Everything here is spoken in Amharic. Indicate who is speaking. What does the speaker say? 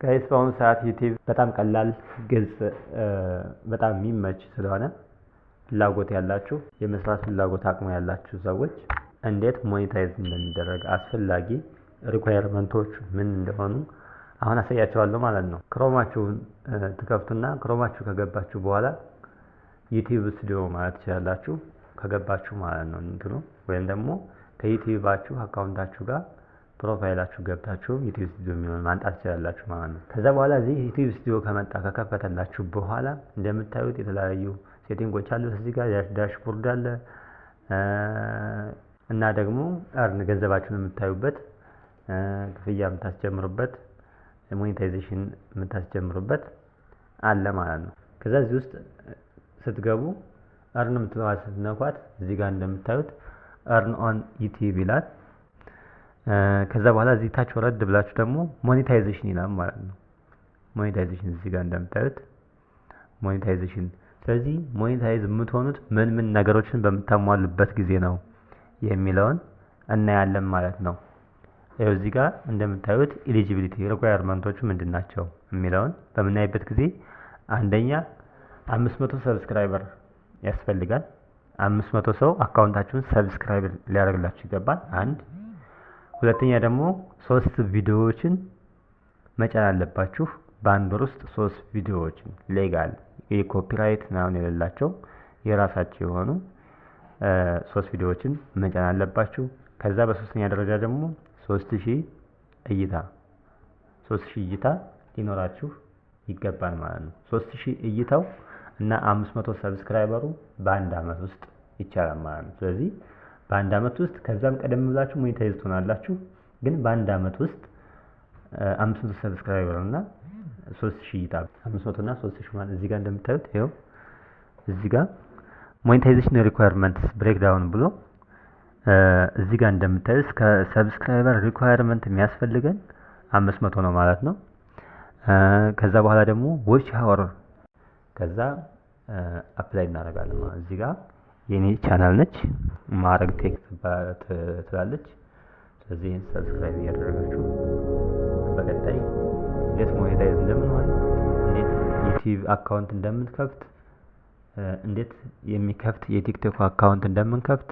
Speaker 1: ጋይስ በአሁኑ ሰዓት ዩቲዩብ በጣም ቀላል፣ ግልጽ፣ በጣም የሚመች ስለሆነ ፍላጎት ያላችሁ የመስራት ፍላጎት አቅሙ ያላችሁ ሰዎች እንዴት ሞኔታይዝ እንደሚደረግ አስፈላጊ ሪኳየርመንቶች ምን እንደሆኑ አሁን አሳያችኋለሁ ማለት ነው። ክሮማችሁን ትከፍቱና ክሮማችሁ ከገባችሁ በኋላ ዩቲዩብ ስቱዲዮ ማለት ትችላላችሁ። ከገባችሁ ማለት ነው እንትኑ ወይም ደግሞ ከዩቲዩባችሁ አካውንታችሁ ጋር ፕሮፋይላችሁ ገብታችሁ ዩቲዩብ ስቱዲዮ የሚሆን ማንጣት ትችላላችሁ ማለት ነው። ከዛ በኋላ እዚህ ዩቲዩብ ስቱዲዮ ከከፈተላችሁ በኋላ እንደምታዩት የተለያዩ ሴቲንጎች አሉ። እዚህ ጋር ዳሽቦርድ አለ እና ደግሞ አርን ገንዘባችሁን የምታዩበት፣ ክፍያ የምታስጀምሩበት፣ ሞኔታይዜሽን የምታስጀምሩበት አለ ማለት ነው። ከዛ እዚህ ውስጥ ስትገቡ አርን የምትለዋት ስትነኳት እዚህ ጋር እንደምታዩት አርን ኦን ዩቲዩብ ይላል። ከዛ በኋላ እዚህ ታች ወረድ ብላችሁ ደግሞ ሞኔታይዜሽን ይላል ማለት ነው። ሞኔታይዜሽን እዚህ ጋር እንደምታዩት ሞኔታይዜሽን። ስለዚህ ሞኔታይዝ የምትሆኑት ምን ምን ነገሮችን በምታሟሉበት ጊዜ ነው የሚለውን እናያለን ማለት ነው። ይኸው እዚህ ጋር እንደምታዩት ኤሊጂቢሊቲ ሪኳየርመንቶቹ ምንድናቸው የሚለውን በምናይበት ጊዜ አንደኛ 500 ሰብስክራይበር ያስፈልጋል። 500 ሰው አካውንታችሁን ሰብስክራይብ ሊያደርግላችሁ ይገባል። አንድ ሁለተኛ ደግሞ 3 ቪዲዮዎችን መጫን አለባችሁ። በአንድ ወር ውስጥ 3 ቪዲዮዎችን ሌጋል የኮፒራይት ምናምን የሌላቸው የራሳቸው የሆኑ 3 ቪዲዮዎችን መጫን አለባችሁ። ከዛ በሶስተኛ ደረጃ ደግሞ 3000 እይታ ሊኖራችሁ ይገባል ማለት ነው። 3000 እይታው እና 500 ሰብስክራይበሩ በአንድ አመት ውስጥ ይቻላል ማለት ነው። ስለዚህ በአንድ አመት ውስጥ ከዛም ቀደም ብላችሁ ሞኔታይዝ ትሆናላችሁ። ግን በአንድ አመት ውስጥ 500 ሰብስክራይበር እና 3000 እይታ 500 እና 3000 ማለት እዚህ ጋር እንደምታዩት ይኸው እዚህ ጋር ሞኔታይዜሽን ሪኳየርመንትስ ብሬክዳውን ብሎ እዚህ ጋር እንደምታዩት ከሰብስክራይበር ሪኳየርመንት የሚያስፈልገን 500 ነው ማለት ነው። ከዛ በኋላ ደግሞ ዎች አወር ከዛ አፕላይ እናደርጋለን ማለት እዚህ ጋር የኔ ቻናል ነች ማረግ ቴክ ትላለች። ስለዚህ ይሄን ሰብስክራይብ እያደረጋችሁ በቀጣይ እንዴት ሞኔታይዝ እንደምንሆን፣ እንዴት ዩቲዩብ አካውንት እንደምንከፍት፣ እንዴት የሚከፍት የቲክቶክ አካውንት እንደምንከፍት